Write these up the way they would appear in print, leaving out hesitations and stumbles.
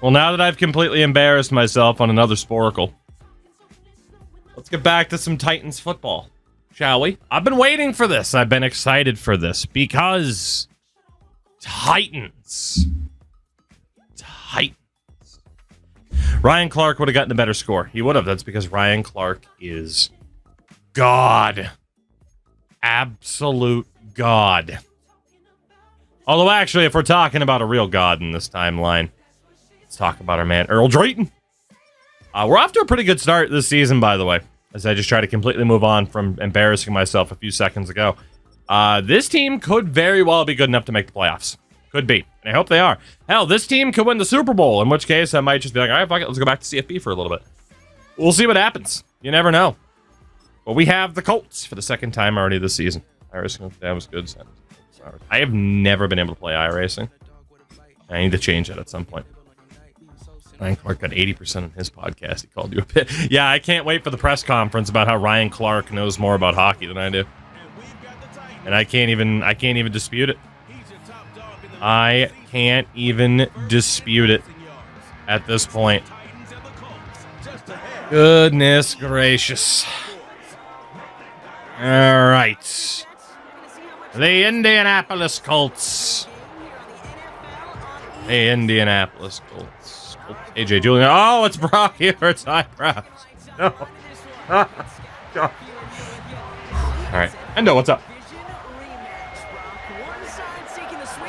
Well, now that I've completely embarrassed myself on another Sporkle, let's get back to some Titans football, shall we? I've been waiting for this. I've been excited for this because Titans. Ryan Clark would have gotten a better score. He would have. That's because Ryan Clark is God. Absolute God. Although, actually, if we're talking about a real God in this timeline, let's talk about our man, Earl Drayton. We're off to a pretty good start this season, by the way, as I just try to completely move on from embarrassing myself a few seconds ago. This team could very well be good enough to make the playoffs. Could be. And I hope they are. Hell, this team could win the Super Bowl, in which case I might just be like, all right, fuck it, let's go back to CFB for a little bit. We'll see what happens. You never know. But we have the Colts for the second time already this season. iRacing, that was good. I have never been able to play iRacing. I need to change that at some point. Ryan Clark got 80% in his podcast. He called you a bit. Yeah, I can't wait for the press conference about how Ryan Clark knows more about hockey than I do. And I can't even dispute it. I can't even dispute it at this point. Goodness gracious. All right. The Indianapolis Colts. The Indianapolis Colts. AJ Julian. Oh, it's Brock Everett's eyebrows. No. All right. Endo, what's up?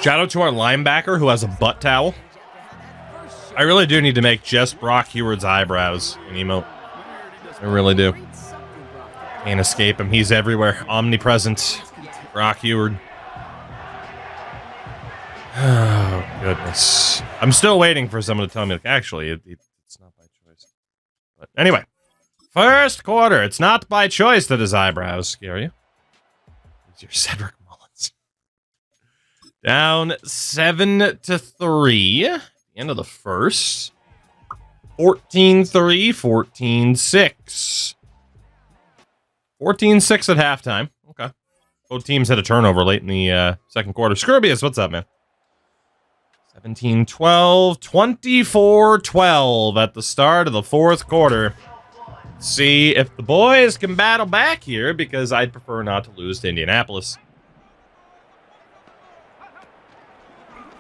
Shout out to our linebacker who has a butt towel. I really do need to make just Brock Heward's eyebrows an emote. I really do. Can't escape him. He's everywhere. Omnipresent. Brock Heward. Oh, goodness. I'm still waiting for someone to tell me, like, actually, it's not by choice. But anyway. First quarter. It's not by choice that his eyebrows scare you. It's your Cedric Mullins. Down 7-3. The end of the first. 14-3, 14-6. 14-6 at halftime. Okay. Both teams had a turnover late in the second quarter. Scurbius, what's up, man? 17-12, 24-12 at the start of the fourth quarter. Let's see if the boys can battle back here, because I'd prefer not to lose to Indianapolis.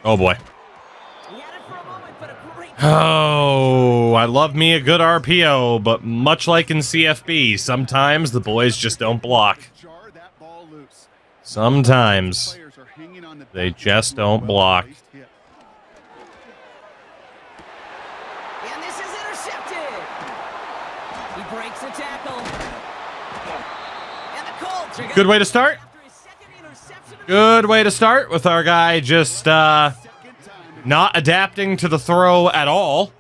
Oh, boy. Oh, I love me a good RPO, but much like in CFB, sometimes the boys just don't block. Sometimes they just don't block. And this is intercepted. He breaks the tackle. And the Colts are good way to start. Good way to start with our guy just not adapting to the throw at all.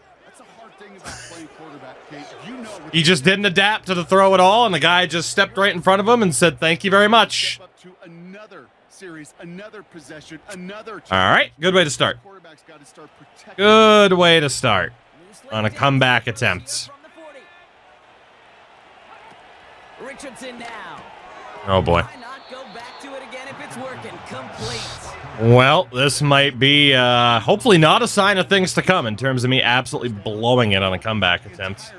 He just didn't adapt to the throw at all, and the guy just stepped right in front of him and said, thank you very much. All right, good way to start. Good way to start on a comeback attempt. Oh, boy. Well, this might be, hopefully not a sign of things to come in terms of me absolutely blowing it on a comeback attempt.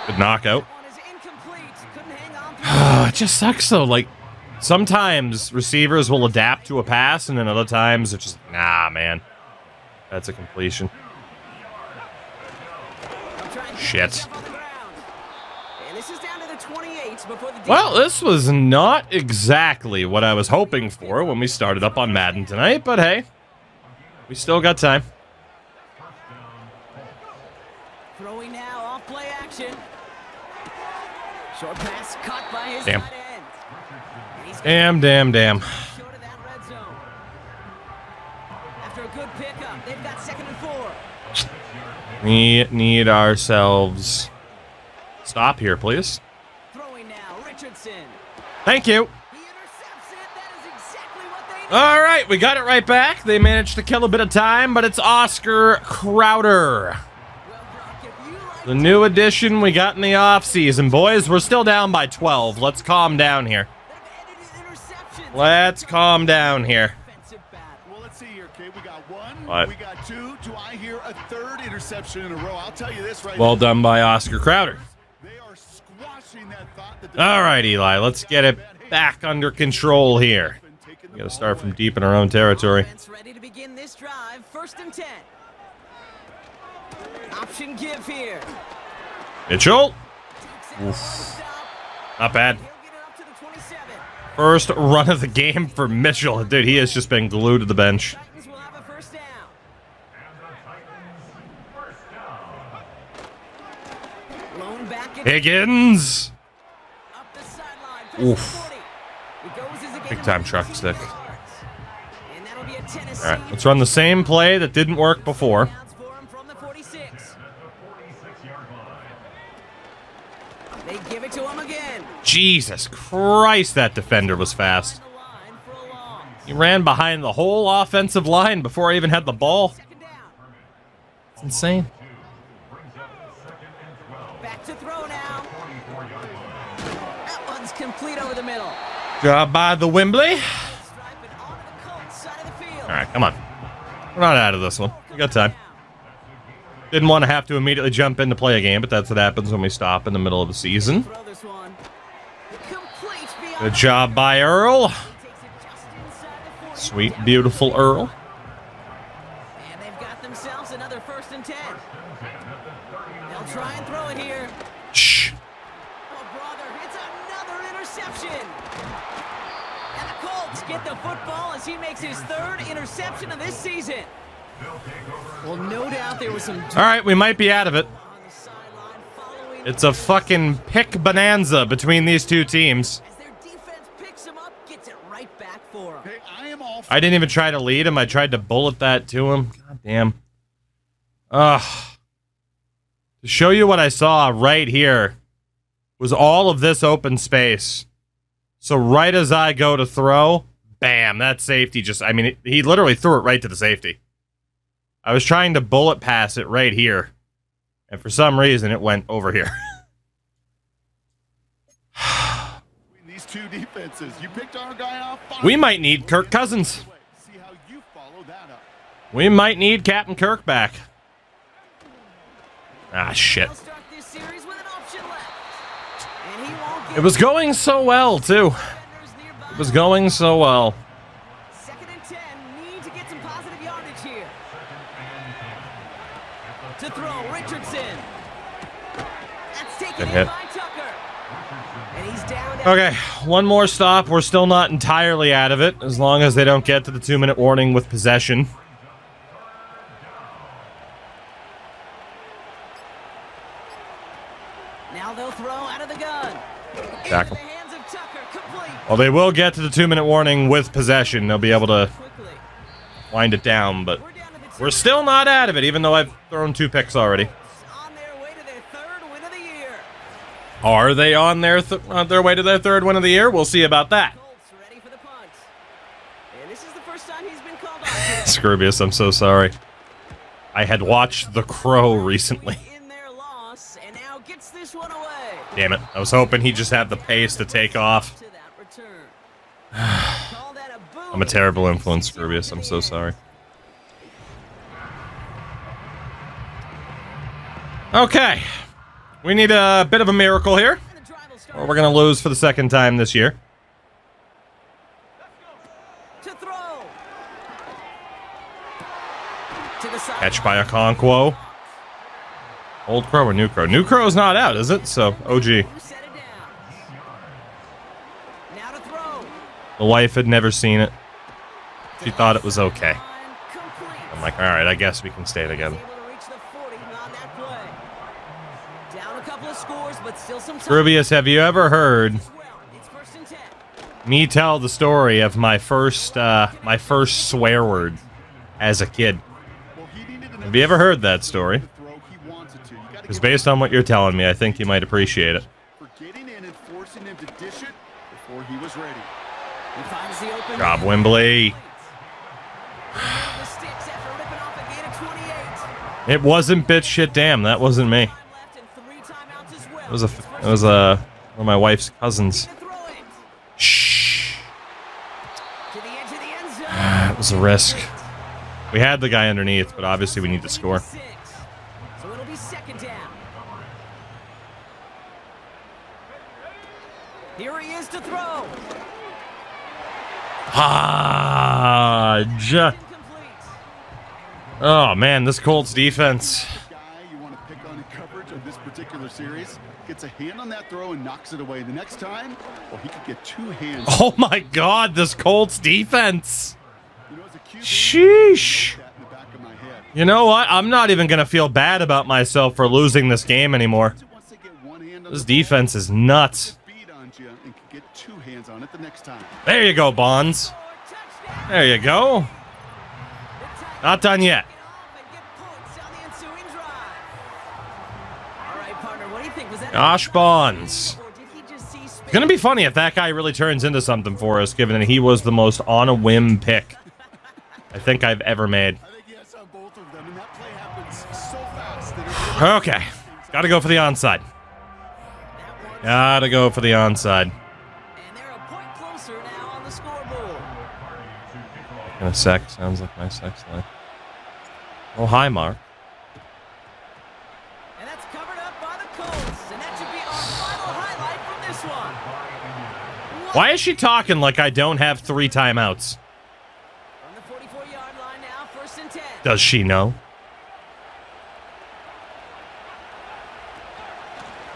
Good knockout. It just sucks, though. Like, sometimes receivers will adapt to a pass, and then other times it's just, nah, man. That's a completion. Shit. Well, this was not exactly what I was hoping for when we started up on Madden tonight, but hey, we still got time. Throwing now, off play action. Short pass caught by his damn. Damn. Short of that red zone. After a good pickup, they've got 2nd and 4. We need ourselves. Stop here, please. Throwing now, Richardson. Thank you. He intercepts it. That is exactly what they need. All right, we got it right back. They managed to kill a bit of time, but it's Oscar Crowder. The new addition we got in the offseason. Boys, we're still down by 12. Let's calm down here. Let's calm down here. Well, let's see here, kid. We got one. What? We got two. Do I hear a third interception in a row? I'll tell you this right Well now. done by Oscar Crowder. They are squashing that thought that All right, Eli, let's get it back under control here. We got to start from deep in our own territory. Ready to begin this drive. 1st and 10. Option give here. Mitchell. Not bad. He'll get it up to the 27. First run of the game for Mitchell. Dude, he has just been glued to the bench. Titans will have a 1st down. Blown back in Higgins. up the sideline. Oof. 40. It goes as a gain Big of time 15 truck stick. yards. And that'll be a Tennessee. All right, let's run the same play that didn't work before. Downs for him from the 46. They give it to him again. Jesus Christ, that defender was fast. The line for a loss. He ran behind the whole offensive line before I even had the ball. 2nd down. It's insane. Back to throw now. That one's complete over the middle. Job by the Wembley. Striping onto the Colts side of the field. All right, come on. We're not out of this one. We got time. Didn't want to have to immediately jump in to play a game, but that's what happens when we stop in the middle of the season. Throw this one. Complete beyond Good job by Earl. He takes it just inside the 40. Sweet, beautiful Earl. And they've got themselves another 1st and 10. They'll try and throw it here. Shh. Oh, brother, it's another interception. And the Colts get the football as he makes his 3rd interception of this season. Well, no doubt there was some All right, we might be out of it. on the sideline following It's a fucking pick bonanza between these two teams. as their defense picks him up, gets it right back for him. Hey, I am all I didn't even try to lead him. I tried to bullet that to him. God damn. Ugh. To show you what I saw right here was all of this open space. So right as I go to throw, bam, that safety just, I mean, he literally threw it right to the safety. I was trying to bullet pass it right here. And for some reason, it went over here. these two defenses. You picked our guy off. We might need Kirk Cousins. See how you follow that up. We might need Captain Kirk back. Ah, shit. They'll start this series with an option left. And he won't get It was going so well, too. defenders nearby. It was going so well. 2nd and 10. Need to get some positive yardage here. To throw, Richardson. That's taken Good in hit. by Tucker. And he's down. Okay, one more stop. We're still not entirely out of it, as long as they don't get to the 2-minute warning with possession. Now they'll throw out of the gun. Tackle. Into the hands of Tucker, complete. Well, they will get to the 2-minute warning with possession. They'll be able to Quickly. wind it down, but We're down to the we're still not out of it, even though I've thrown 2 picks already. on their way to their 3rd win of the year. Are they on their way to their 3rd win of the year? We'll see about that. Colts ready for the punt. And this is the first time he's been called on. Scroobius, I'm so sorry. I had watched The Crow recently. In their loss, and now gets this one away. Damn it. I was hoping he'd just have the pace to take off. To that return. Call that a boom. I'm a terrible influence, Scroobius. I'm so sorry. Okay. We need a bit of a miracle here, And the drive will start or we're going to lose for the 2nd time this year. to throw. To the side. Catch by Okonkwo. Old Crow or New Crow? New Crow's not out, is it? So, OG. Set it down. Now to throw. The wife had never seen it. She thought it was okay. Line complete. I'm like, all right, I guess we can stay together. Able to reach the 40 on that play. Down a couple of scores, but still some time. Scroobius, have you ever heard Well, it's 1st and 10. me tell the story of my first swear word as a kid? Well, he needed an Have you ever heard that story? throw he wanted to. You gotta Because give based on what you're telling me, I think you might appreciate it. for getting in and forcing him to dish it before he was ready. He finds the open. Rob Wembley. The sticks after ripping off a gain of 28. It wasn't bitch shit damn. That wasn't me. Time left and 3 timeouts as well. It was one of my wife's cousins. To throw it. Shh. To the edge of the end zone. It was a risk. We had the guy underneath, but obviously we need to score. So it'll be second down. Here he is to throw. Oh man, this Colts defense. Guy you want to pick on in coverage of this particular series gets a hand on that throw and knocks it away. The next time, well, he could get two hands. Oh my God, this Colts defense. You know, as a QB, Sheesh. that in the back of my head. You know what? I'm not even gonna feel bad about myself for losing this game anymore. Once they get one hand on This the defense is nuts. ball, beat on you and can get two hands on it the next time. There you go, Bonds. There you go. Not done yet. Josh Bonds. It's going to be funny if that guy really turns into something for us, given that he was the most on-a-whim pick I think I've ever made. I think yes on both of them, and that play happens so fast that it Okay. Got to go for the onside. Got to go for the onside. And they're a point closer now on the scoreboard. In a sec. Sounds like my sex life. Oh, hi, Mark. And that's covered up by the Colts. And that should be our final highlight from this one. Why is she talking like I don't have 3 timeouts? From the 44-yard line now, 1st and 10. Does she know?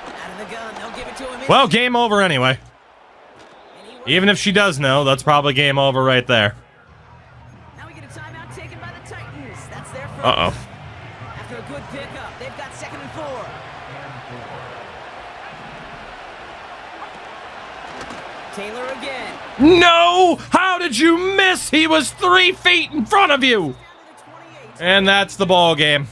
Out of the gun, they'll give it to him. Well, game over anyway. Even if she does know, that's probably game over right there. Now we get a timeout taken by the Titans. That's their first. Uh-oh. After a good pickup, they've got 2nd and 4. Taylor again. No! How did you miss? He was 3 feet in front of you! Down to the 28. And that's the ball game.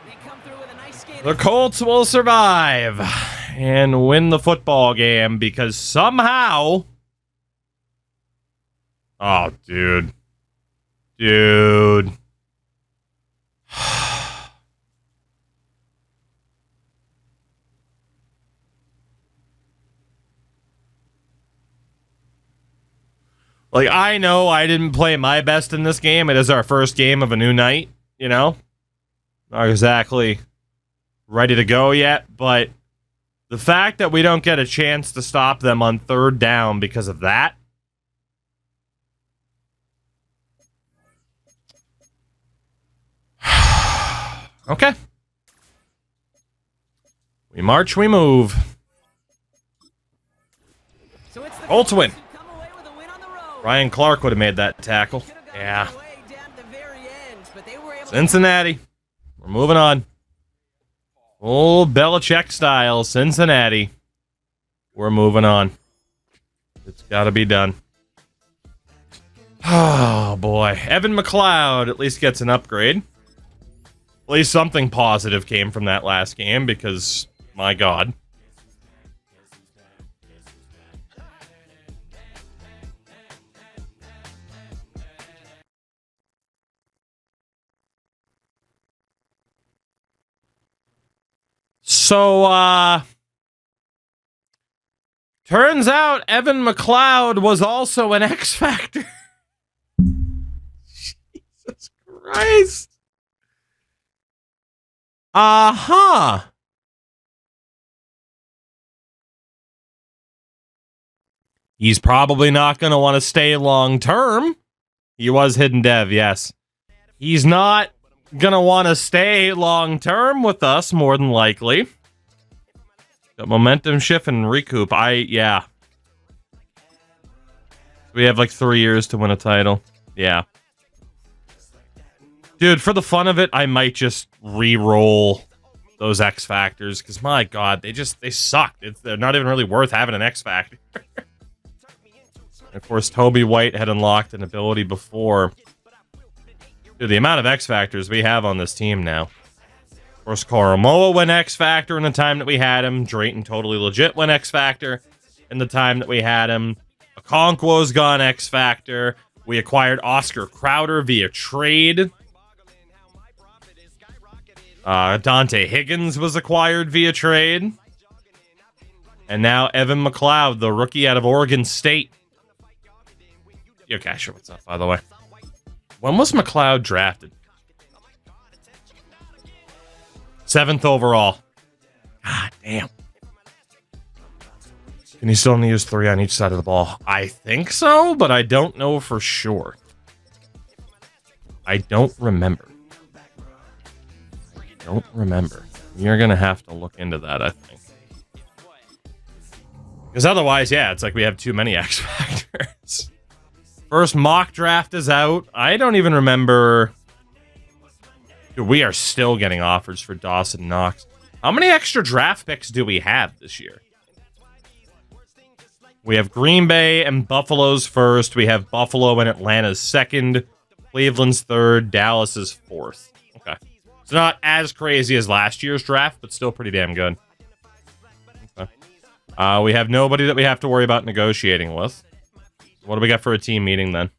They come through with a nice gain. The Colts will survive and win the football game because somehow... Oh, dude. Dude. Like, I know I didn't play my best in this game. It is our first game of a new night, you know? Not exactly ready to go yet, but the fact that we don't get a chance to stop them on 3rd down because of that. Okay. We march, we move. So it's the Colts win. who come away with a win on the road. Ryan Clark would have made that tackle. Could've gotten Yeah. it away down to the very end, but they were able to- Cincinnati. We're moving on. Old Belichick style, Cincinnati. We're moving on. It's got to be done. Oh, boy. Evan McLeod at least gets an upgrade. At least something positive came from that last game because, my God. So, turns out Evan McLeod was also an X Factor. Jesus Christ. Uh-huh. He's probably not going to want to stay long term. He was hidden dev, yes. He's not going to want to stay long term with us, more than likely. Got momentum shift and recoup. Yeah. We have like 3 years to win a title. Yeah. Dude, for the fun of it, I might just re-roll those X Factors, because my God, they suck. They're not even really worth having an X Factor. Of course, Toby White had unlocked an ability before. Dude, the amount of X Factors we have on this team now. Of course, Koromoa went X Factor in the time that we had him. Drayton totally legit went X Factor in the time that we had him. Okonkwo's gone X Factor. We acquired Oscar Crowder via trade. Dante Higgins was acquired via trade. And now Evan McLeod, the rookie out of Oregon State. Yo, Casher, what's up, by the way? When was McLeod drafted? 7th overall. God damn. Can he still only use 3 on each side of the ball? I think so, but I don't know for sure. I don't remember. You're going to have to look into that, I think. Because otherwise, yeah, it's like we have too many X Factors. First mock draft is out. I don't even remember. Dude, we are still getting offers for Dawson Knox. How many extra draft picks do we have this year? We have Green Bay and Buffalo's first. We have Buffalo and Atlanta's second. Cleveland's third. Dallas's fourth. Okay. It's not as crazy as last year's draft, but still pretty damn good. Okay. We have nobody that we have to worry about negotiating with. What do we got for a team meeting then?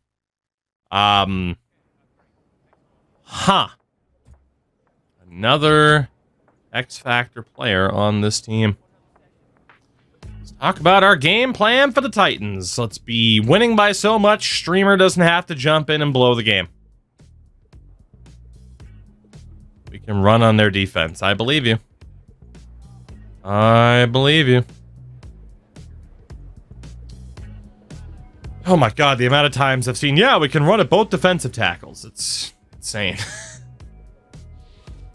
Another X Factor player on this team. Let's talk about our game plan for the Titans. Let's be winning by so much, Streamer doesn't have to jump in and blow the game. We can run on their defense. I believe you. I believe you. Oh my god, the amount of times I've seen, yeah, we can run at both defensive tackles. It's insane.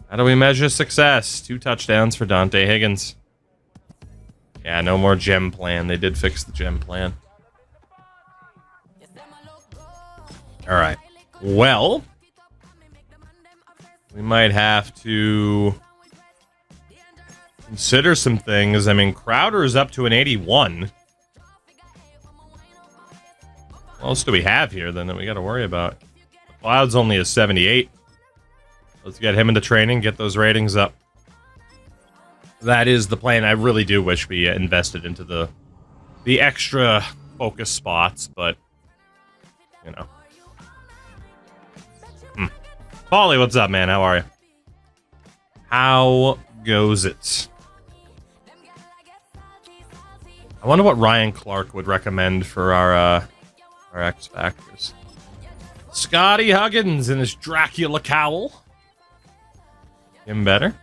How do we measure success? 2 touchdowns for Dante Higgins. Yeah, no more gem plan. They did fix the gem plan. Alright. Well, we might have to consider some things. I mean, Crowder is up to an 81. What else do we have here, then, that we got to worry about? Cloud's only a 78. Let's get him into training, get those ratings up. That is the plan. I really do wish we invested into the extra focus spots, but, you know. Paulie, what's up, man? How are you? How goes it? I wonder what Ryan Clark would recommend for our X Factors. Scotty Huggins in his Dracula cowl. Him better.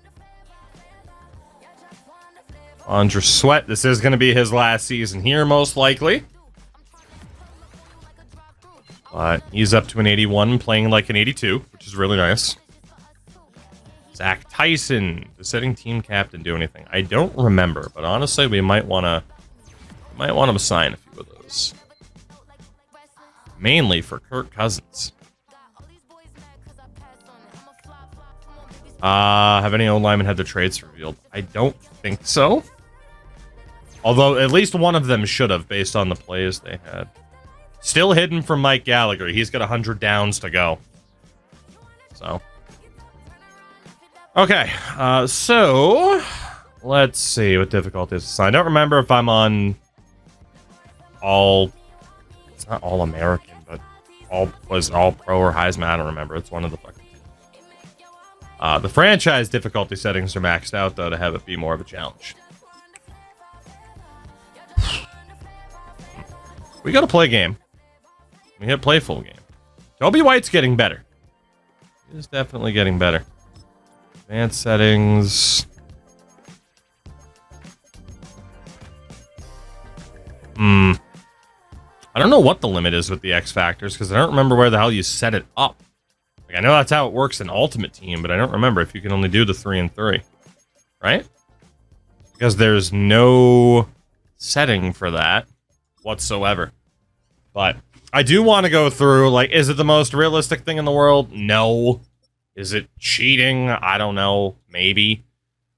Andrew Sweat. This is going to be his last season here, most likely. But he's up to an 81, playing like an 82, which is really nice. Zach Tyson. Does setting team captain do anything? I don't remember, but honestly, we might want to assign a few of those. Mainly for Kirk Cousins. Have any O-linemen had their trades revealed? I don't think so. Although, at least one of them should have, based on the plays they had. Still hidden from Mike Gallagher. He's got 100 downs to go. So. Okay. So, let's see what difficulties. I don't remember if I'm on all... It's not all American, but all pro or Heisman. I don't remember. It's one of the fucking two. The franchise difficulty settings are maxed out, though, to have it be more of a challenge. We gotta play a game. We gotta play a full game. Toby White's getting better. He is definitely getting better. Advanced settings. I don't know what the limit is with the X Factors, because I don't remember where the hell you set it up. Like, I know that's how it works in Ultimate Team, but I don't remember if you can only do the 3 and 3. Right? Because there's no setting for that whatsoever. But I do want to go through, like, is it the most realistic thing in the world? No. Is it cheating? I don't know. Maybe.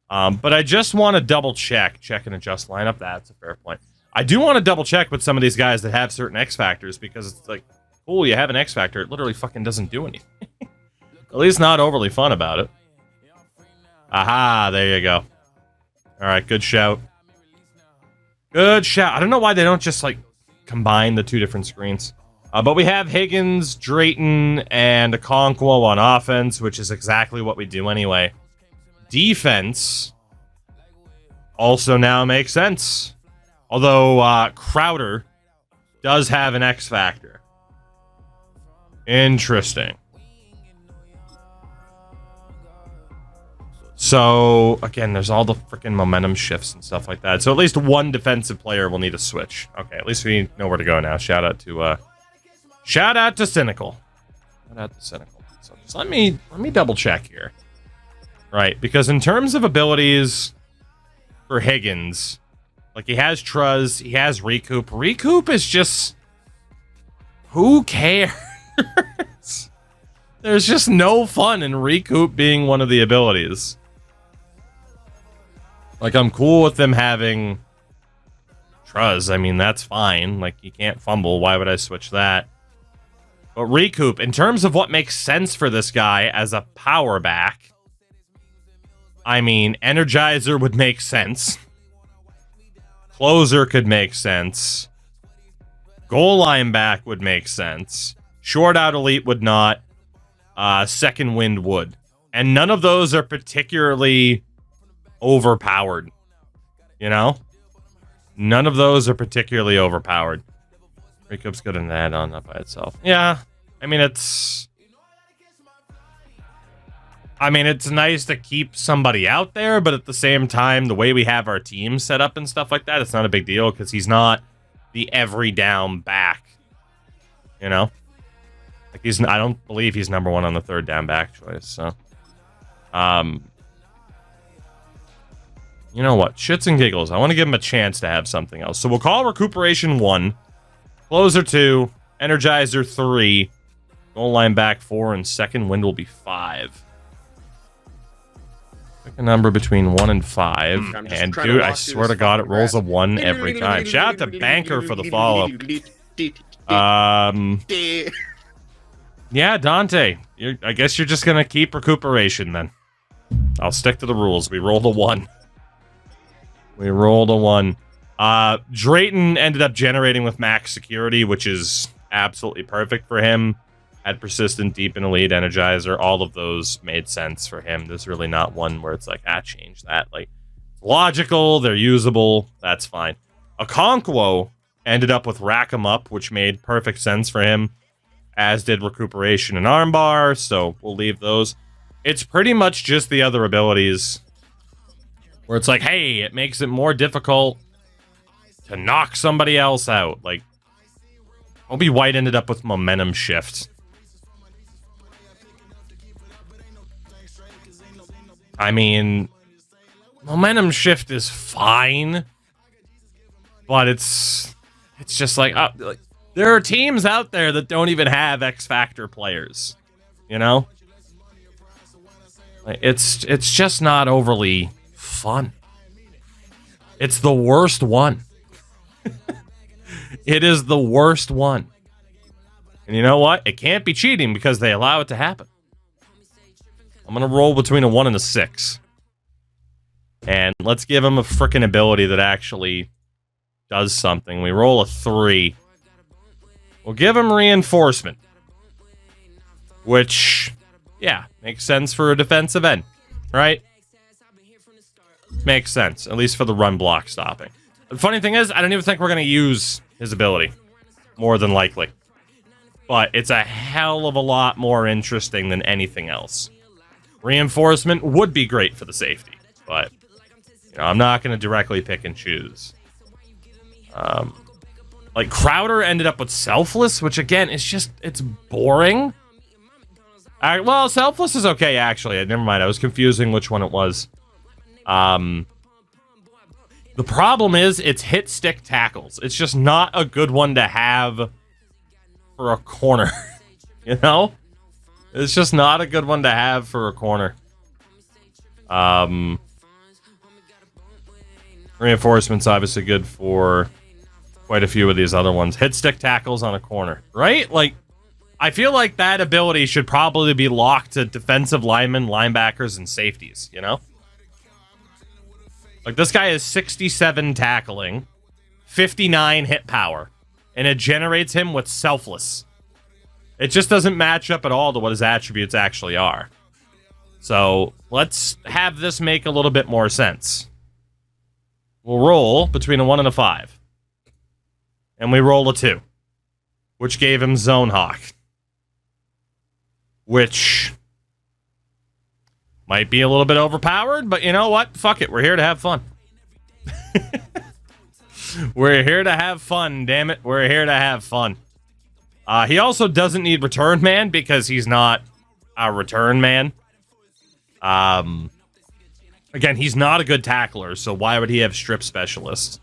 But I just want to double check and adjust lineup. That's a fair point. I do want to double check with some of these guys that have certain X Factors, because it's like, cool, you have an X Factor. It literally fucking doesn't do anything. At least not overly fun about it. Aha, there you go. Alright, good shout. Good shout. I don't know why they don't just, like, combine the 2 different screens. But we have Higgins, Drayton, and Okonkwo on offense, which is exactly what we do anyway. Defense also now makes sense. Although Crowder does have an X Factor. Interesting. So, again, there's all the freaking momentum shifts and stuff like that. So at least one defensive player will need a switch. Okay, at least we know where to go now. Shout out to Cynical. Shout out to Cynical. So just let me double check here. Right, because in terms of abilities for Higgins, like he has Truz, he has Recoup. Recoup is just, who cares? There's just no fun in Recoup being one of the abilities. Like, I'm cool with them having Truz. I mean, that's fine. Like, you can't fumble. Why would I switch that? But Recoup, in terms of what makes sense for this guy as a power back, I mean, Energizer would make sense. Closer could make sense. Goal line back would make sense. Short out elite would not. Second wind would. And none of those are particularly overpowered. You know? None of those are particularly overpowered. Recoup's good in that on that by itself. Yeah. I mean, it's nice to keep somebody out there, but at the same time, the way we have our team set up and stuff like that, it's not a big deal because he's not the every down back. You know? Like I don't believe he's number one on the third down back choice, so. You know what? Shits and giggles. I want to give him a chance to have something else. So we'll call Recuperation 1, Closer 2, Energizer 3, Goal line back 4, and second wind will be 5. Pick a number between 1 and 5. And dude, I swear to God, it rolls a 1 every time. Shout out to Banker for the follow. Yeah, Dante. I guess you're just going to keep Recuperation then. I'll stick to the rules. We rolled a 1. Drayton ended up generating with max security, which is absolutely perfect for him. Had persistent, deep, and elite Energizer. All of those made sense for him. There's really not one where it's like, change that. Like, logical, they're usable, that's fine. Okonkwo ended up with Rack 'em Up, which made perfect sense for him, as did Recuperation and Armbar, so we'll leave those. It's pretty much just the other abilities where it's like, hey, it makes it more difficult to knock somebody else out. Like, Obi White ended up with Momentum Shift. I mean, Momentum Shift is fine, but it's just like, there are teams out there that don't even have X Factor players, you know? Like, it's just not overly fun. It's the worst one. It is the worst one. And you know what? It can't be cheating because they allow it to happen. I'm going to roll between a 1 and a 6. And let's give him a freaking ability that actually does something. We roll a 3. We'll give him Reinforcement. Which, yeah, makes sense for a defensive end, right? Makes sense, at least for the run block stopping. The funny thing is, I don't even think we're going to use his ability, more than likely. But it's a hell of a lot more interesting than anything else. Reinforcement would be great for the safety, but you know, I'm not going to directly pick and choose. Like, Crowder ended up with Selfless, which, again, is just, it's boring. Well, Selfless is okay, actually. Never mind, I was confusing which one it was. The problem is, it's hit-stick tackles. It's just not a good one to have for a corner, you know? It's just not a good one to have for a corner. Reinforcement's obviously good for quite a few of these other ones. Hit-stick tackles on a corner, right? Like, I feel like that ability should probably be locked to defensive linemen, linebackers, and safeties, you know? Like, this guy is 67 tackling, 59 hit power, and it generates him with Selfless. It just doesn't match up at all to what his attributes actually are. So, let's have this make a little bit more sense. We'll roll between a 1 and a 5. And we roll a 2, which gave him Zone Hawk. which might be a little bit overpowered, but you know what? Fuck it. We're here to have fun. We're here to have fun, damn it. We're here to have fun. He also doesn't need return man because he's not a return man. Again, he's not a good tackler, so why would he have strip specialist?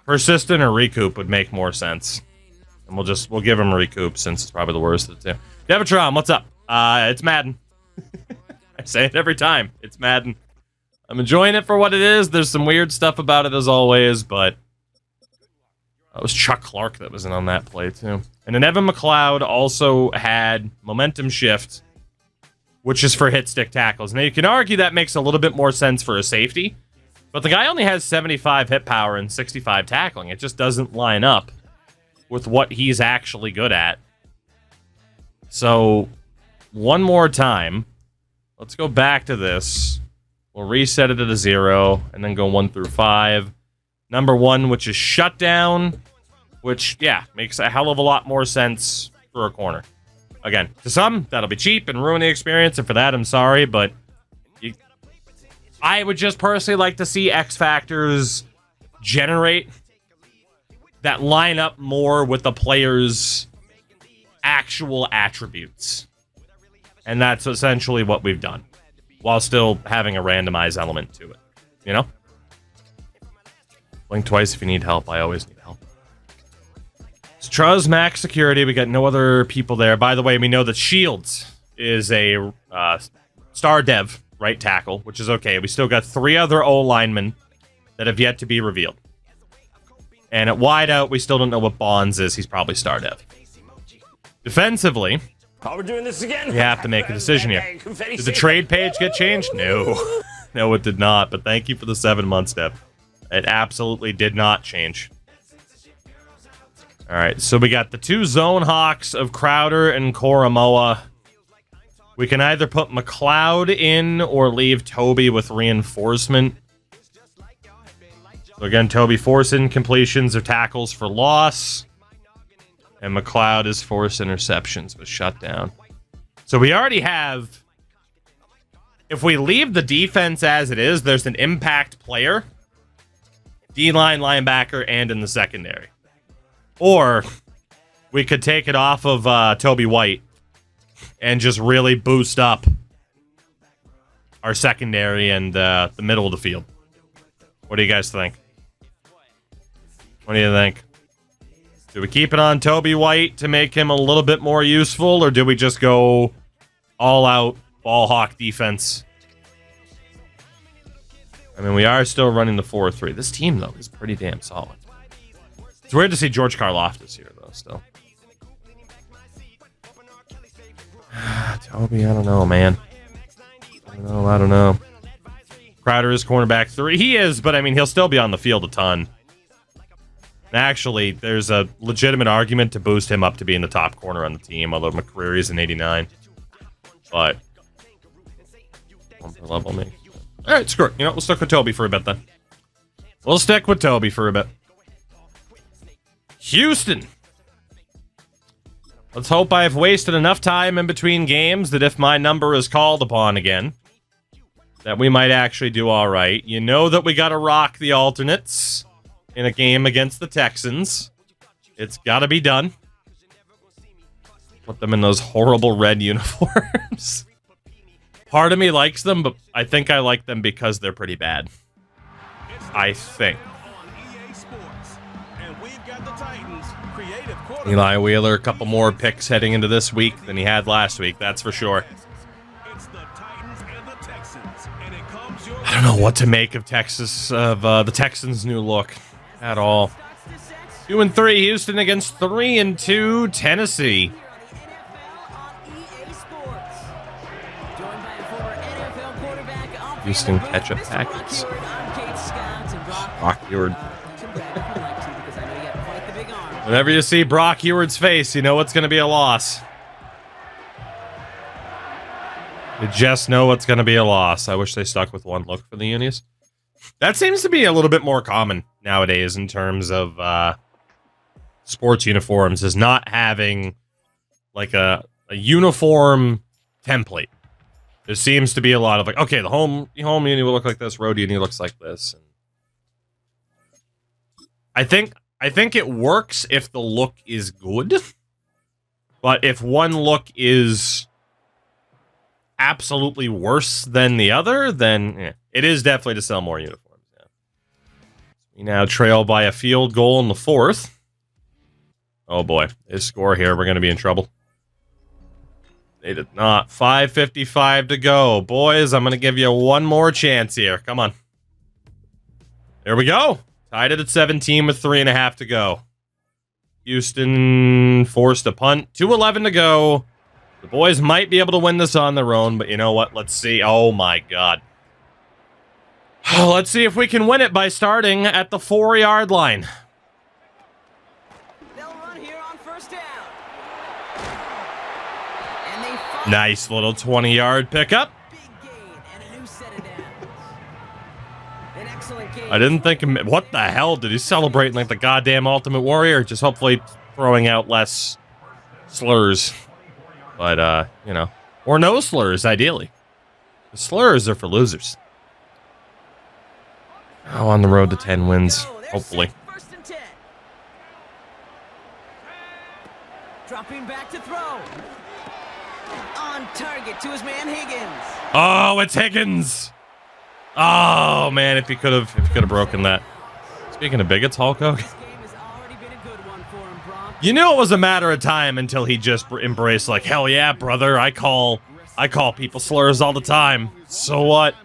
Persistent or recoup would make more sense. And we'll give him recoup since it's probably the worst of the two. Devatron, what's up? It's Madden. I say it every time. It's Madden. I'm enjoying it for what it is. There's some weird stuff about it as always, but it was Chuck Clark that was in on that play too. And then Evan McLeod also had momentum shift, which is for hit stick tackles. Now you can argue that makes a little bit more sense for a safety, but the guy only has 75 hit power and 65 tackling. It just doesn't line up with what he's actually good at. So one more time, let's go back to this. We'll reset it at a 0 and then go 1 through 5. Number 1, which is shutdown, which, yeah, makes a hell of a lot more sense for a corner. Again, to some, that'll be cheap and ruin the experience, and for that, I'm sorry, but I would just personally like to see X Factors generate that line up more with the player's actual attributes. And that's essentially what we've done, while still having a randomized element to it, you know? Blink twice if you need help. I always need help. Struz max security. We got no other people there. By the way, we know that Shields is a star dev right tackle, which is okay. We still got 3 other O linemen that have yet to be revealed. And at wideout, we still don't know what Bonds is. He's probably star dev. Defensively, oh, we're doing this again. we have to make a decision here. Did the trade page get changed? No. No, it did not. But thank you for the 7 months, Dev. It absolutely did not change. All right, so we got the 2 zone hawks of Crowder and Koromoa. We can either put McLeod in or leave Toby with reinforcement. So again, Toby forcing completions or tackles for loss. And McLeod is force interceptions with shutdown. So we already have... If we leave the defense as it is, there's an impact player. D-line, linebacker, and in the secondary. Or we could take it off of Toby White and just really boost up our secondary and the middle of the field. What do you guys think? What do you think? Do we keep it on Toby White to make him a little bit more useful, or do we just go all-out ball hawk defense? I mean, we are still running the 4-3. This team, though, is pretty damn solid. It's weird to see George Karlaftis here, though, still. Toby, I don't know, man. I don't know. Crowder is cornerback 3. He is, but, I mean, he'll still be on the field a ton. Actually, there's a legitimate argument to boost him up to being the top corner on the team, although McCreary's an 89. But, 1 per level, maybe. All right, screw it. You know, we'll stick with Toby for a bit, then. We'll stick with Toby for a bit. Houston. Let's hope I've wasted enough time in between games that if my number is called upon again, that we might actually do all right. You know that we got to rock the alternates in a game against the Texans. It's got to be done. Put them in those horrible red uniforms. Part of me likes them, but I think I like them because they're pretty bad. I think. Eli Wheeler, a couple more picks heading into this week than he had last week, that's for sure. I don't know what to make of the Texans' new look at all. 2-3 Houston against 3-2 Tennessee. Houston ketchup packets. Brock Eward. Whenever you see Brock Eward's face, you know it's going to be a loss. You just know it's going to be a loss. I wish they stuck with one look for the unis. That seems to be a little bit more common nowadays in terms of sports uniforms, is not having like a uniform template. There seems to be a lot of like, okay, the home uni will look like this, road uni looks like this. And I think it works if the look is good, but if one look is absolutely worse than the other, then it is definitely to sell more uniforms. Yeah. We now trail by a field goal in the fourth. Oh boy, they score here. We're going to be in trouble. They did not. 5:55 to go. Boys, I'm going to give you one more chance here. Come on. There we go. Tied it at 17 with 3.5 to go. Houston forced a punt. 2:11 to go. The boys might be able to win this on their own, but you know what? Let's see. Oh, my God. Let's see if we can win it by starting at the 4-yard line. They'll run here on first down. Nice little 20-yard pickup. Big gain and a new set of downs. An excellent game. I didn't think... What the hell? Did he celebrate like the goddamn Ultimate Warrior? Just hopefully throwing out less slurs. But, you know. Or no slurs, ideally. The slurs are for losers. Oh, on the road to 10 wins. Hopefully. First and 10. Dropping back to throw. On target to his man Higgins. Oh, it's Higgins. Oh man, if he could have broken that. Speaking of bigots, Hulk Hogan. This game has already been a good one for him, Brock. You knew it was a matter of time until he just embraced like, hell yeah, brother. I call people slurs all the time. So what?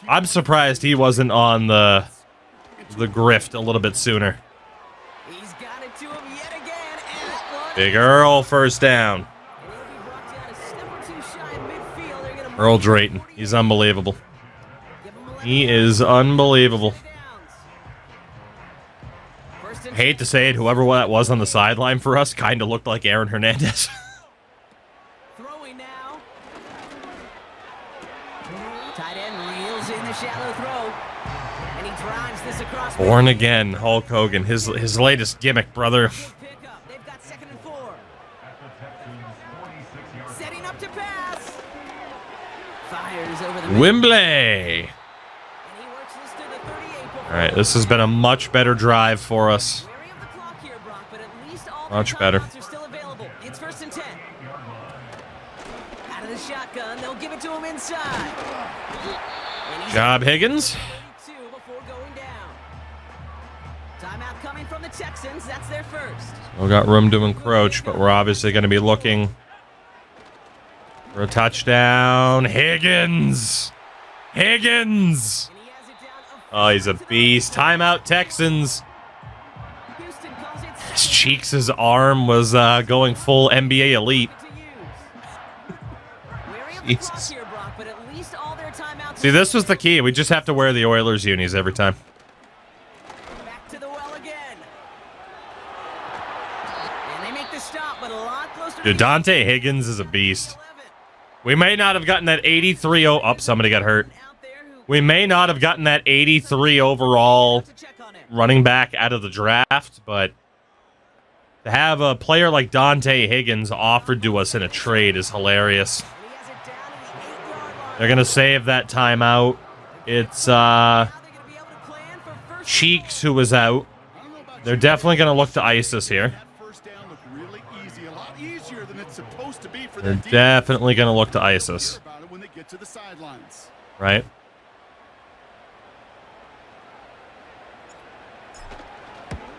I'm surprised he wasn't on the grift a little bit sooner. He's got it to him yet again, and that one. Big Earl first down. Earl Drayton. He's unbelievable. He is unbelievable. Hate to say it, whoever that was on the sideline for us kind of looked like Aaron Hernandez. Throwing now. Tight end reels in the shallow throw. And he drives this across. Born again, Hulk Hogan. His latest gimmick, brother. Pickup. They've got 2nd and 4. Setting up to pass. Fires over the Wembley. And he works this to the 38. All right, this has been a much better drive for us. Wary of the clock here, Brock, but at least all Much the better. timeouts are still available. It's 1st and 10. Out of the shotgun, they'll give it to him inside. And he's Job Higgins. 32 before going down. Timeout coming from the Texans. That's their first. Still got room to encroach, but we're obviously going to be looking for a touchdown. Higgins. Higgins. And he has it down. Oh, he's a beast. Timeout, Texans. Houston calls it His Cheeks' arm was going full NBA elite. to use. Wary of the Jesus. clock here, Brock, but at least all their timeouts. See, this was the key. We just have to wear the Oilers unis every time. Back to the well again. And they make the stop, but a lot closer. Dude, Dante Higgins is a beast. We may not have gotten that 83 up, somebody got hurt. Out there who We may not have gotten that 83 overall to check on him. running back out of the draft, but to have a player like Dante Higgins offered to us in a trade is hilarious. And he has it down to the 8-yard line. They're going to save that timeout. It's Now they're going to be able to plan for first. Cheeks who was out. They're definitely going to look to ice us here. That first down looked really easy, a lot easier than it's supposed to be for They're their defense. definitely going to look to ice us, About it when they get to the sidelines. right?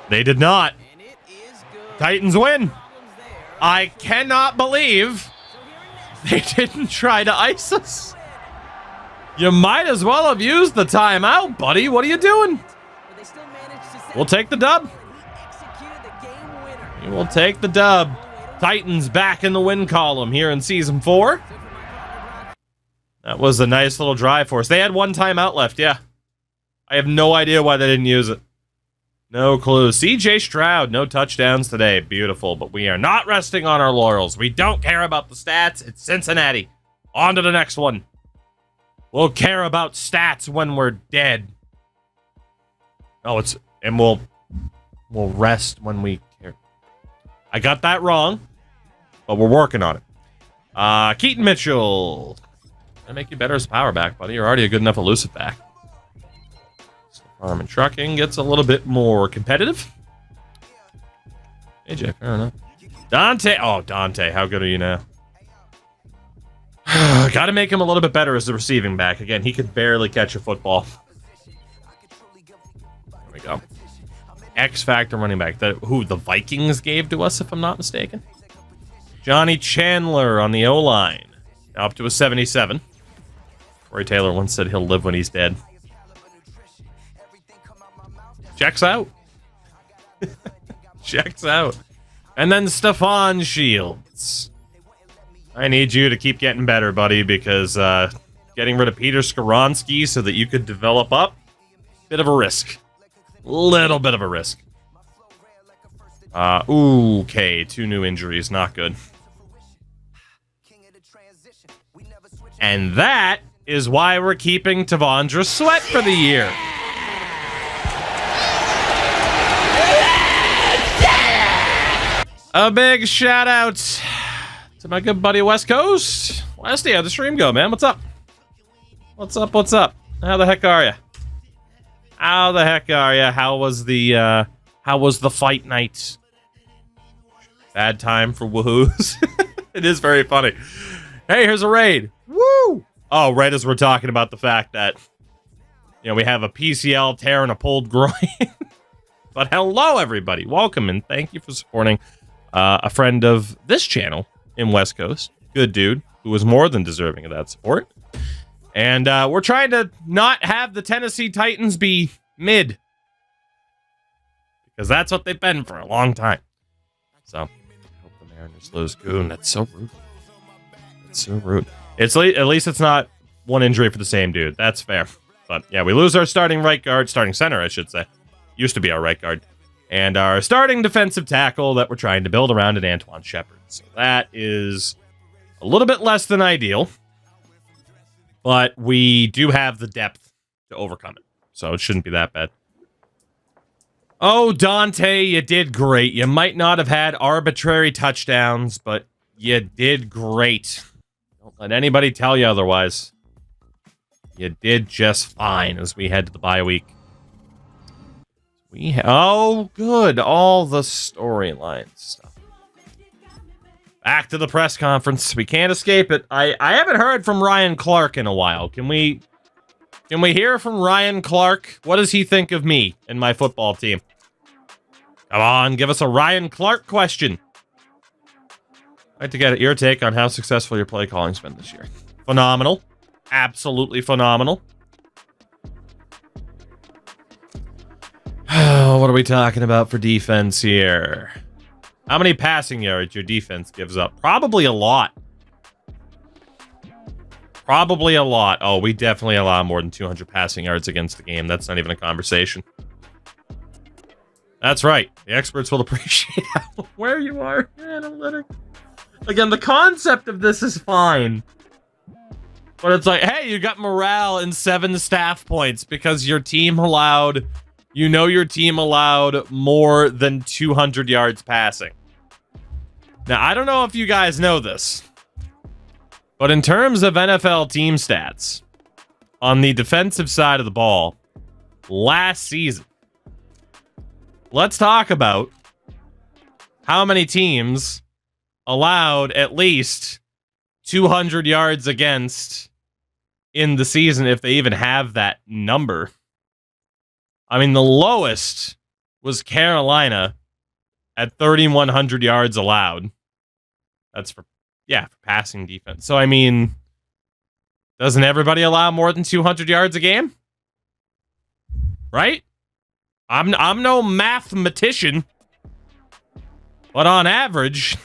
They did not. And it is good. Titans win. Problems there. I cannot believe So here next. they didn't try to ice us. You might as well have used the timeout, buddy. What are you doing? But they still managed to set We'll take the dub. and he executed the game winner. We will take the dub. Titans back in the win column here in Season 4. So for my partner, Brock, That was a nice little drive for us. They had one timeout left, yeah. I have no idea why they didn't use it. No clue. CJ Stroud, no touchdowns today. Beautiful, but we are not resting on our laurels. We don't care about the stats. It's Cincinnati. On to the next one. We'll care about stats when we're dead. Oh, and we'll rest when we care. I got that wrong. but we're working on it. Keaton Mitchell. Gonna make you better as a power back, buddy. You're already a good enough elusive back. Farm and trucking gets a little bit more competitive. AJ, fair enough. Dante. Oh, Dante. How good are you now? Got to make him a little bit better as the receiving back. Again, he could barely catch a football. There we go. X Factor running back. Who the Vikings gave to us, if I'm not mistaken. Johnny Chandler on the O-line. Up to a 77. Corey Taylor once said he'll live when he's dead. Checks out. Checks out. And then Stephon Shields. I need you to keep getting better, buddy, because getting rid of Peter Skoronski so that you could develop up, bit of a risk. Little bit of a risk. Okay, 2 new injuries, not good. And that is why we're keeping Tavondra Sweat for the year. A big shout out to my good buddy West Coast. Westy, how'd the stream go, man? What's up? What's up? What's up? How the heck are you? How the heck are you? How was the fight night? Bad time for woohoos. It is very funny. Hey, here's a raid. Woo! Oh, right as we're talking about the fact that, you know, we have a PCL tear and a pulled groin. But hello, everybody. Welcome, and thank you for supporting a friend of this channel in West Coast. Good dude who was more than deserving of that support. And we're trying to not have the Tennessee Titans be mid. Because that's what they've been for a long time. So, I hope the Mariners lose. Goon, that's so rude. That's so rude. At least it's not one injury for the same dude. That's fair. But yeah, we lose our starting right guard, starting center, I should say. Used to be our right guard. And our starting defensive tackle that we're trying to build around an Antoine Shepard. So that is a little bit less than ideal. But we do have the depth to overcome it. So it shouldn't be that bad. Oh, Dante, you did great. You might not have had arbitrary touchdowns, but you did great. Don't let anybody tell you otherwise. You did just fine as we head to the bye week. Oh, good. All the storyline stuff. Back to the press conference. We can't escape it. I haven't heard from Ryan Clark in a while. Can we hear from Ryan Clark? What does he think of me and my football team? Come on, give us a Ryan Clark question. I'd like to get your take on how successful your play calling's been this year. Phenomenal. Absolutely phenomenal. What are we talking about for defense here? How many passing yards your defense gives up? Probably a lot. Probably a lot. Oh, we definitely allow more than 200 passing yards against the game. That's not even a conversation. That's right. The experts will appreciate where you are in analytics. Again, the concept of this is fine. But it's like, hey, you got morale and 7 staff points because your team allowed... You know your team allowed more than 200 yards passing. Now, I don't know if you guys know this, but in terms of NFL team stats, on the defensive side of the ball, last season, let's talk about how many teams allowed at least 200 yards against in the season, if they even have that number. I mean, the lowest was Carolina at 3,100 yards allowed. That's for passing defense. So, I mean, doesn't everybody allow more than 200 yards a game? Right? I'm no mathematician, but on average,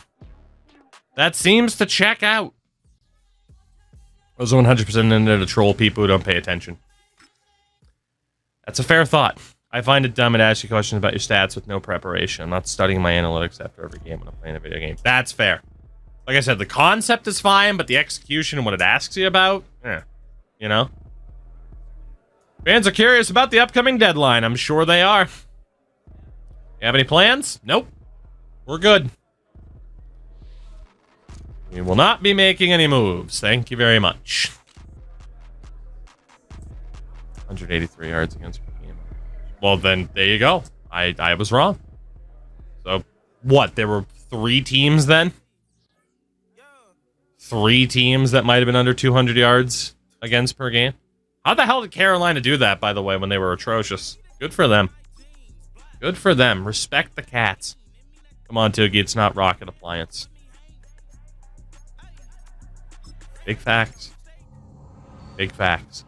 that seems to check out. I was 100% in there to troll people who don't pay attention. That's a fair thought. I find it dumb to ask you questions about your stats with no preparation. I'm not studying my analytics after every game when I'm playing a video game. That's fair. Like I said, the concept is fine, but the execution and what it asks you about, you know? Fans are curious about the upcoming deadline. I'm sure they are. You have any plans? Nope. We're good. We will not be making any moves. Thank you very much. 183 yards against per game. Well, then, there you go. I was wrong. So, what? There were 3 teams then? 3 teams that might have been under 200 yards against per game? How the hell did Carolina do that, by the way, when they were atrocious? Good for them. Good for them. Respect the Cats. Come on, Toogie. It's not rocket appliance. Big facts. Big facts.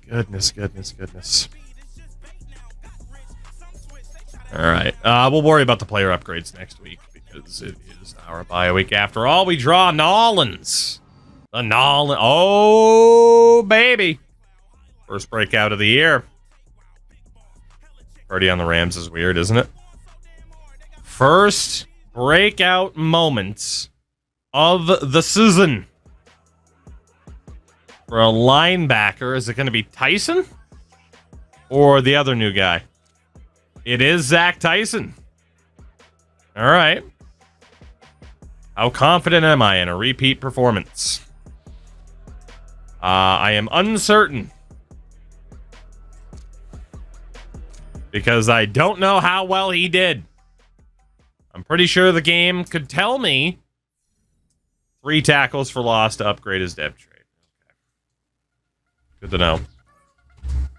Goodness. All right. We'll worry about the player upgrades next week because it is our bye week. After all, we draw Nolans. The Nolan. Oh, baby. First breakout of the year. Purdy on the Rams is weird, isn't it? First breakout moments of the season. For a linebacker, is it going to be Tyson? Or the other new guy? It is Zach Tyson. All right. How confident am I in a repeat performance? I am uncertain. Because I don't know how well he did. I'm pretty sure the game could tell me 3 tackles for loss to upgrade his depth trade. Okay. Good to know.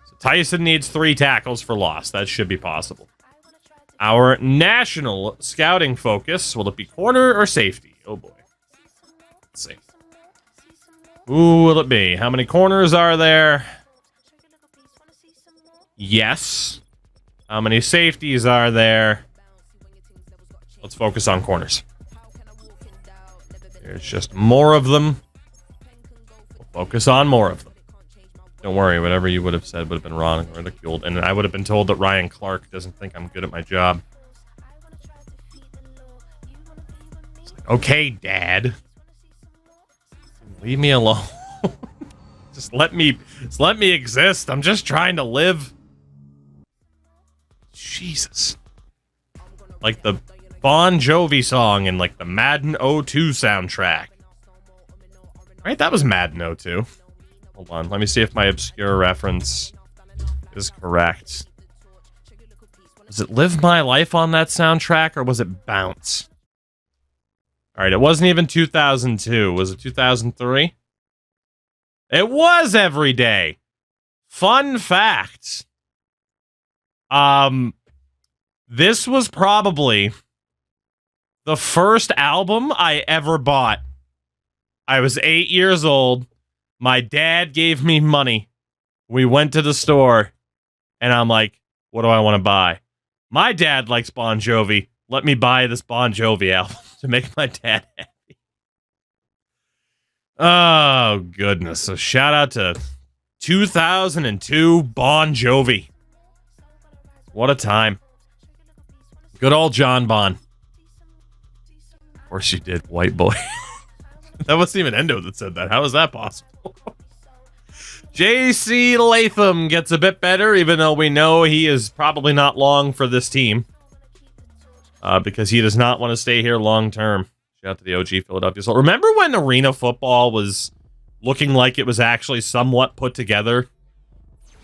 So Tyson needs 3 tackles for loss. That should be possible. Our national scouting focus, will it be corner or safety? Oh boy. Let's see. Who will it be? How many corners are there? Yes. How many safeties are there? Let's focus on corners. There's just more of them. We'll focus on more of them. Don't worry, whatever you would have said would have been wrong and ridiculed, and I would have been told that Ryan Clark doesn't think I'm good at my job. It's like, okay, Dad. Leave me alone. Just let me exist. I'm just trying to live. Jesus. Like the Bon Jovi song in like the Madden 02 soundtrack. Right? That was Madden 02. Hold on. Let me see if my obscure reference is correct. Was it Live My Life on that soundtrack or was it Bounce? All right. It wasn't even 2002. Was it 2003? It was Every Day. Fun fact. This was probably the first album I ever bought. I was 8 years old. My dad gave me money. We went to the store, and I'm like, what do I want to buy? My dad likes Bon Jovi. Let me buy this Bon Jovi album to make my dad happy. Oh, goodness. So shout out to 2002 Bon Jovi. What a time. Good old John Bon. Of course you did, white boy. That wasn't even Endo that said that. How is that possible? J.C. Latham gets a bit better, even though we know he is probably not long for this team. Because he does not want to stay here long term. Shout out to the OG Philadelphia. So remember when arena football was looking like it was actually somewhat put together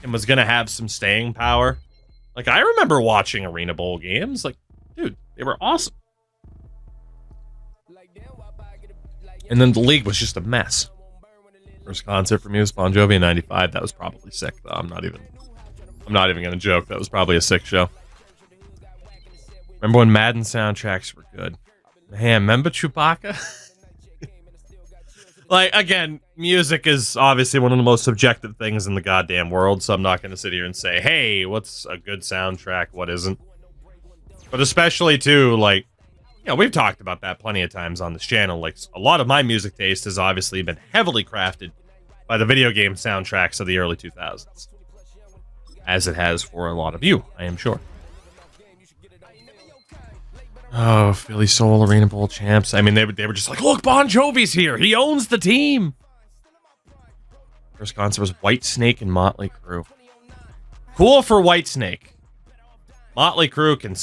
and was going to have some staying power? Like, I remember watching Arena Bowl games. Like, dude, they were awesome. And then the league was just a mess. First concert for me was Bon Jovi in '95. That was probably sick, though. I'm not even gonna joke. That was probably a sick show. Remember when Madden soundtracks were good? Man, remember Chewbacca? Like, again, music is obviously one of the most subjective things in the goddamn world, so I'm not going to sit here and say, hey, what's a good soundtrack, what isn't? But especially, too, like, you know, we've talked about that plenty of times on this channel. Like, a lot of my music taste has obviously been heavily crafted by the video game soundtracks of the early 2000s. As it has for a lot of you, I am sure. Oh, Philly Soul Arena Bowl champs. I mean, they were just like, look, Bon Jovi's here. He owns the team. First concert was Whitesnake and Motley Crue. Cool for Whitesnake. Motley Crue can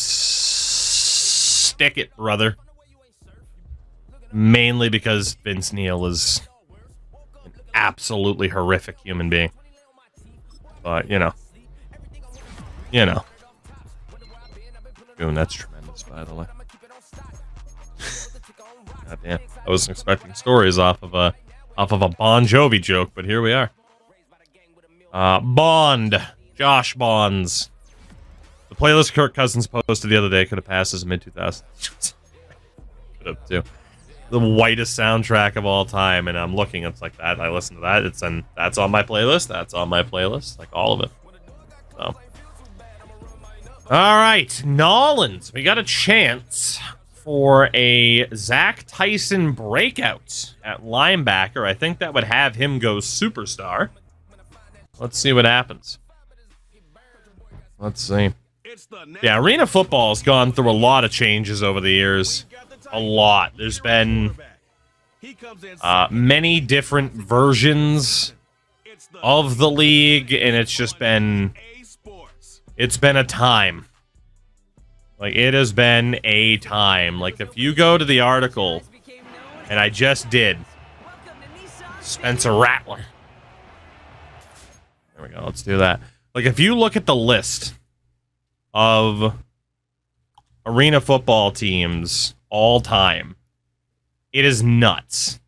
stick it, brother. Mainly because Vince Neil is an absolutely horrific human being. But, you know. Ooh, that's tremendous, by the way. God damn. I wasn't expecting stories off of a Bon Jovi joke, but here we are. Bond. Josh Bonds. The playlist Kirk Cousins posted the other day could have passed as a mid-2000s. Could have, too. The whitest soundtrack of all time, and I'm looking, it's like that. I listen to that. That's on my playlist. That's on my playlist. Like, all of it. So. All right. Nolans. We got a chance for a Zach Tyson breakout at linebacker. I think that would have him go superstar. Let's see what happens. Let's see. Yeah, Arena Football has gone through a lot of changes over the years. A lot. There's been many different versions of the league, and it's just been... It's been a time. Like, it has been a time. Like, if you go to the article, and I just did, Spencer Rattler. There we go, let's do that. Like, if you look at the list of Arena Football teams all time, it is nuts.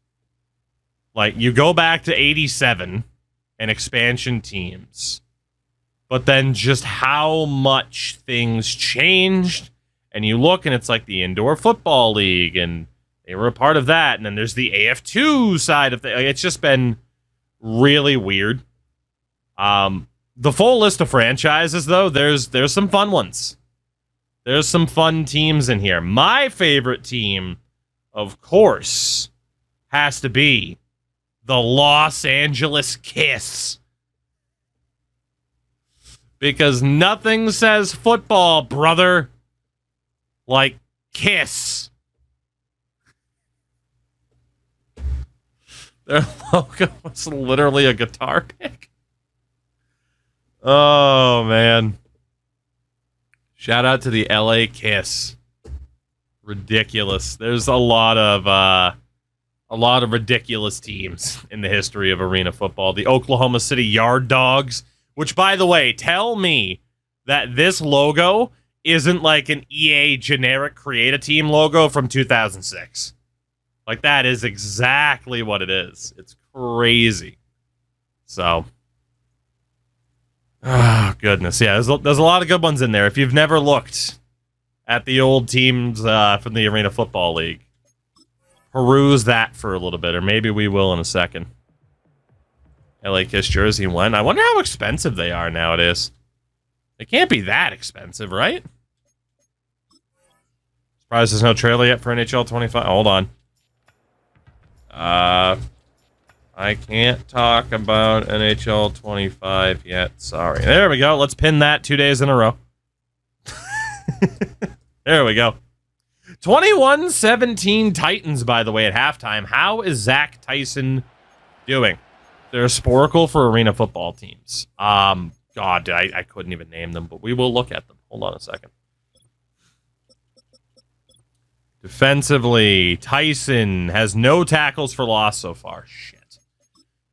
Like, you go back to 87 and expansion teams, but then just how much things changed, and you look and it's like the Indoor Football League, and they were a part of that, and then there's the AF2 side of things. Like, it's just been really weird. The full list of franchises, though, there's some fun ones. There's some fun teams in here. My favorite team, of course, has to be the Los Angeles Kiss. Because nothing says football, brother, like Kiss. Their logo was literally a guitar pick. Oh, man. Shout out to the LA Kiss. Ridiculous. There's a lot of ridiculous teams in the history of arena football. The Oklahoma City Yard Dogs, which, by the way, tell me that this logo isn't like an EA generic create a team logo from 2006. Like, that is exactly what it is. It's crazy. So, oh, goodness. Yeah, there's a lot of good ones in there. If you've never looked at the old teams from the Arena Football League, peruse that for a little bit, or maybe we will in a second. LA Kiss jersey one. I wonder how expensive they are nowadays. They can't be that expensive, right? Surprised there's no trailer yet for NHL 25. Hold on. I can't talk about NHL 25 yet. Sorry. There we go. Let's pin that 2 days in a row. There we go. 21-17 Titans, by the way, at halftime. How is Zach Tyson doing? They're sporkle for arena football teams. God, I couldn't even name them, but we will look at them. Hold on a second. Defensively, Tyson has no tackles for loss so far. Shit.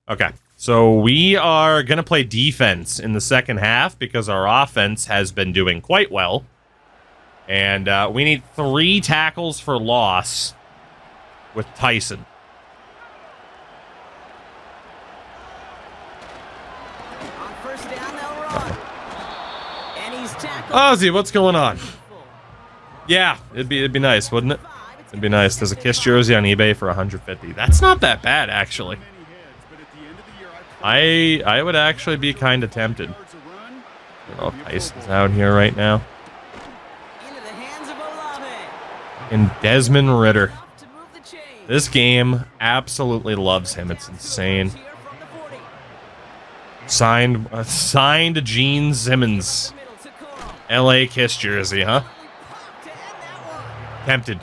Okay, so we are going to play defense in the second half because our offense has been doing quite well. And we need 3 tackles for loss with Tyson. On first down, they'll run. And he's tackled. Ozzy, what's going on? Yeah, it'd be nice, wouldn't it? It'd be nice. There's a Kiss jersey on eBay for $150. That's not that bad, actually. I would actually be kind of tempted. I don't know if Tyson's out here right now. And Desmond Ridder. This game absolutely loves him. It's insane. Signed Gene Simmons. LA Kiss jersey, huh? Tempted.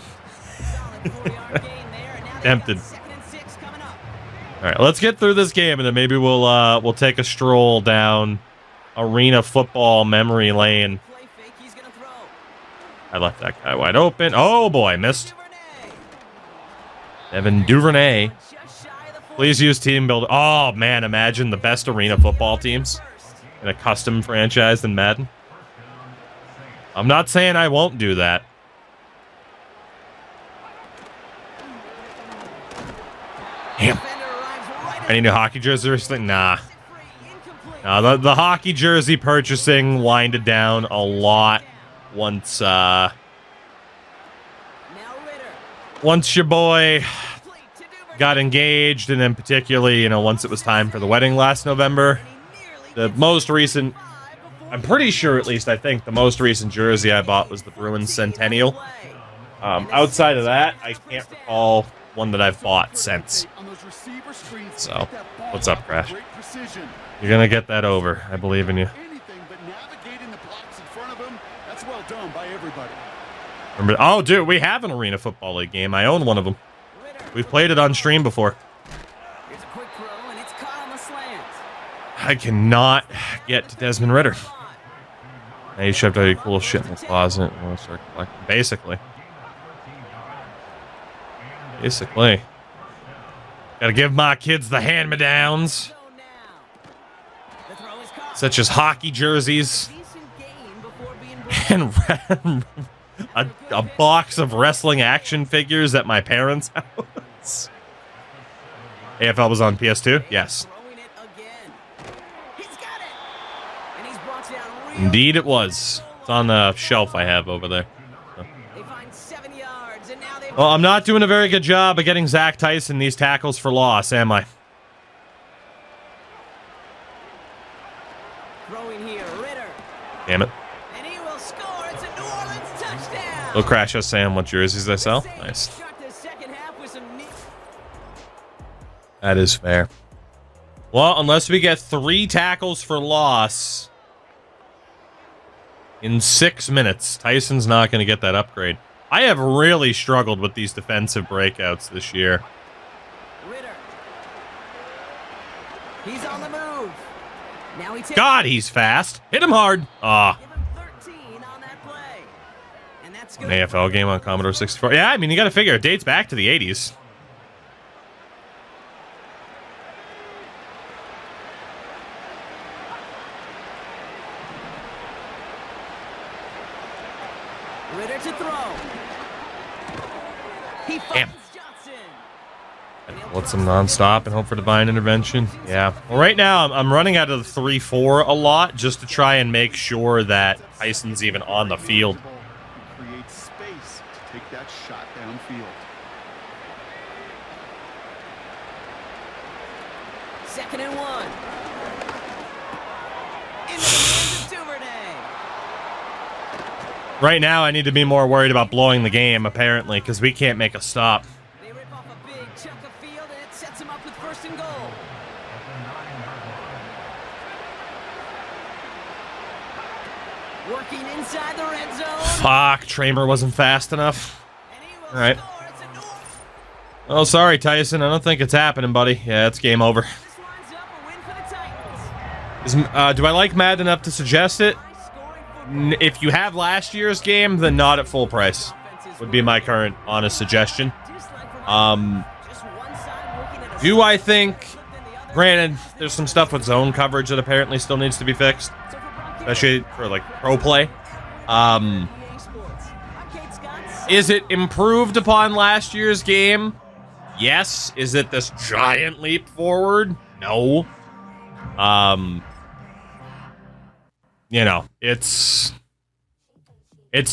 Tempted. All right, let's get through this game, and then maybe we'll take a stroll down arena football memory lane. I left that guy wide open. Oh, boy. Missed. Evan Duvernay. Please use team builder. Oh, man. Imagine the best arena football teams in a custom franchise in Madden. I'm not saying I won't do that. Damn. Any new hockey jersey or something? Nah. The hockey jersey purchasing winded down a lot once your boy got engaged, and then particularly, you know, once it was time for the wedding last November. The most recent, I'm pretty sure, at least I think, the most recent jersey I bought was the Bruins Centennial. Outside of that, I can't recall one that I've bought since. So, what's up, Crash? You're gonna get that over. I believe in you. Remember, oh, dude, we have an Arena Football League game. I own one of them. We've played it on stream before. I cannot get to Desmond Ridder. Now you shoved all your cool shit in the closet and want to start collecting. Basically. Gotta give my kids the hand-me-downs. Such as hockey jerseys. And a box of wrestling action figures at my parents' house. AFL was on PS2? Yes. Indeed it was. It's on the shelf I have over there. Well, I'm not doing a very good job of getting Zach Tyson these tackles for loss, am I? Damn it. We'll crash us, Sam. What jerseys I sell? Nice. That is fair. Well, unless we get 3 tackles for loss in 6 minutes, Tyson's not going to get that upgrade. I have really struggled with these defensive breakouts this year. He's on the move. Now God, he's fast. Hit him hard. Ah. An AFL game on Commodore 64. Yeah, I mean, you got to figure it dates back to the 80s. Ridder to throw. He Damn. Let some nonstop and hope for divine intervention. Yeah. Well, right now, I'm running out of the 3-4 a lot just to try and make sure that Tyson's even on the field. Create space to take that shot downfield. Second and 1. Into the hands of Duvernay. Right now, I need to be more worried about blowing the game, apparently, because we can't make a stop. They rip off a big chunk of field, and it sets him up with first and goal. Working inside the red zone. Fuck, Tramer wasn't fast enough. All right. Oh, sorry, Tyson. I don't think it's happening, buddy. Yeah, it's game over. Do I like Madden enough to suggest it? If you have last year's game, then not at full price. Would be my current honest suggestion. Do I think... Granted, there's some stuff with zone coverage that apparently still needs to be fixed. Especially for, like, pro play. Is it improved upon last year's game? Yes. Is it this giant leap forward? No. You know, it's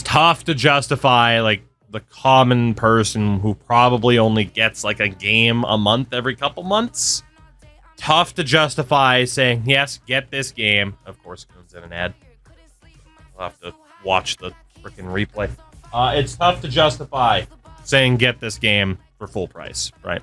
tough to justify, like, the common person who probably only gets, like, a game a month every couple months. Tough to justify saying, yes, get this game. Of course, it comes in an ad. I'll have to watch the freaking replay. It's tough to justify saying get this game for full price, right?